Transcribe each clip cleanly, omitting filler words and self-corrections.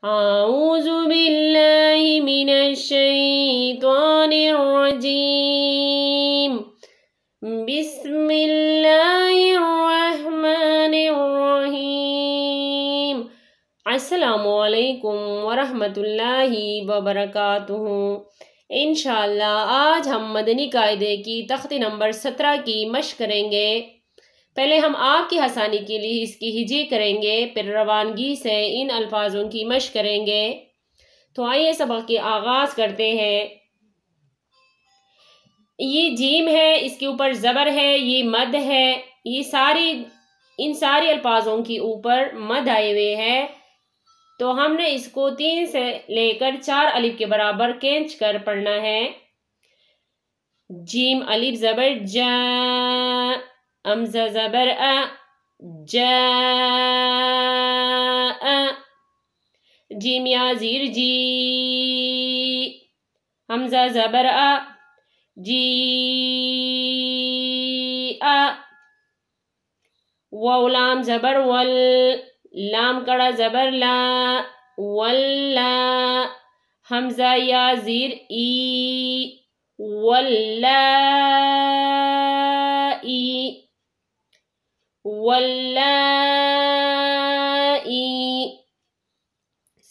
اعوذ باللہ من الشیطان الرجیم بسم اللہ الرحمن الرحیم۔ السلام علیکم ورحمۃ اللہ وبرکاتہ۔ انشاءاللہ آج ہم مدنی قاعدے کی تختی نمبر 17 کی مشق کریں گے۔ پہلے ہم آپ کی آسانی کے لیے اس کی ہجے کریں گے، پھر روانگی سے ان الفاظوں کی مشق کریں گے۔ تو آئیے سبق کے آغاز کرتے ہیں۔ یہ جیم ہے، اس کے اوپر زبر ہے، یہ مد ہے، یہ ان ساری الفاظوں کے اوپر مد آئے ہوئے ہیں۔ تو ہم نے اس کو 3 سے لے کر 4 الف کے برابر کھینچ کر پڑھنا ہے۔ جیم الف زبر جا، حمزہ زبر ا، جاء، جیم یا زیر جی، حمزہ زبر ا، جی ا، واو لام زبر ول، لام کڑا زبر لا، ولا، حمزہ یا زیر ای، واللائی، واللائی،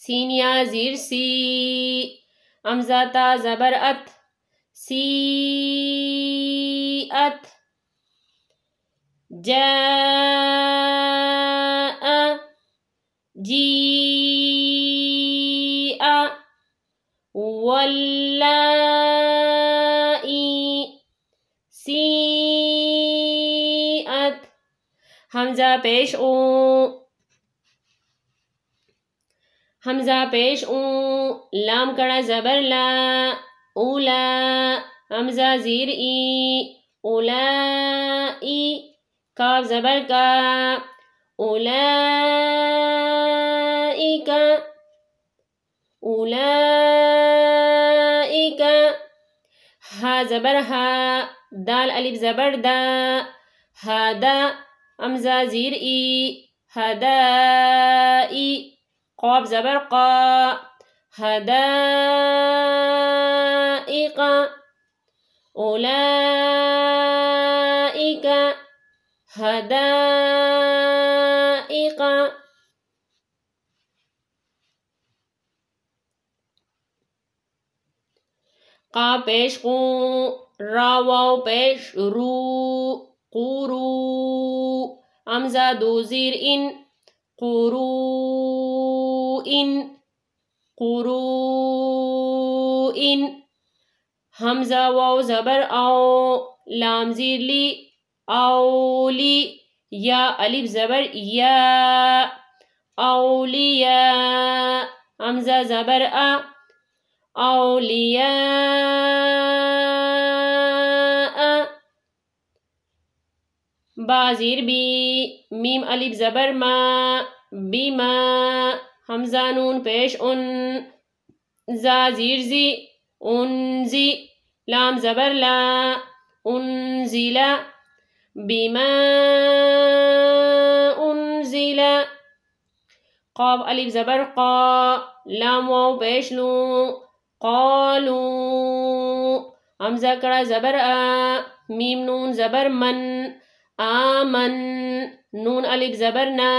سین یا زیر سی، حمزہ تا زبر ات، سی ات، جاء، جیء، واللائی، سیئت، حمزہ پیش اون، حمزہ پیش اون، لام کڑا زبر لا، اولا، حمزہ زیر ای، اولائی، کاف زبر کا، اولائک، اولائک، ہا زبر ہا، دال الف زبر دا، ہادا، حمزہ زیر ای، ہدائی، قاف زبر قا، ہدائق، اولائک، ہدائق، قاف پیش قو، را واو پیش رو، قورو، حمزہ دو زیر ان، قروئن، قروئن، حمزہ واو زبر او، لام زیر لی، اولی، یا الف زبر یا، اولیاء، حمزہ زبر ا، اولیاء، با زیر بی، میم الف زبر ما، بیما، حمزہ نون پیش ان، زا زیر زی، انزی، لام زبر لا، انزلا، بیما انزلا، قاف الف زبر قا، لام واو پیش لو، قالو، حمزہ کڑا زبر ا، میم نون زبر من، آمن، نون الف زبر نا،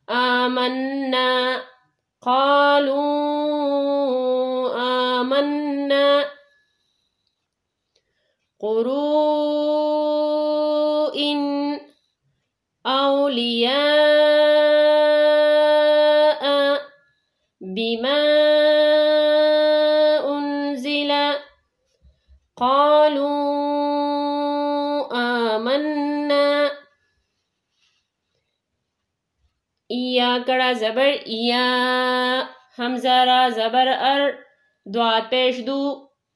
آمنا، قالو آمنا، قروئن، اولیاء، بما انزل، قالوا آمنا، یا کڑا زبر یا، حمزہ را زبر ار، دوات پیش دو،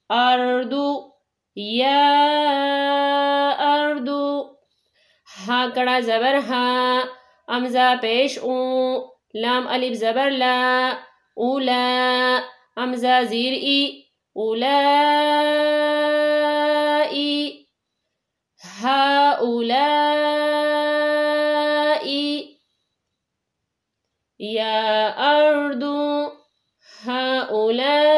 اردو، یا اردو، ہا کڑا زبر ہا، حمزہ پیش او، لام الف زبر لا، اولا، حمزہ زیر ای، اولائی، ہا اولائی، یا اردو، هؤلاء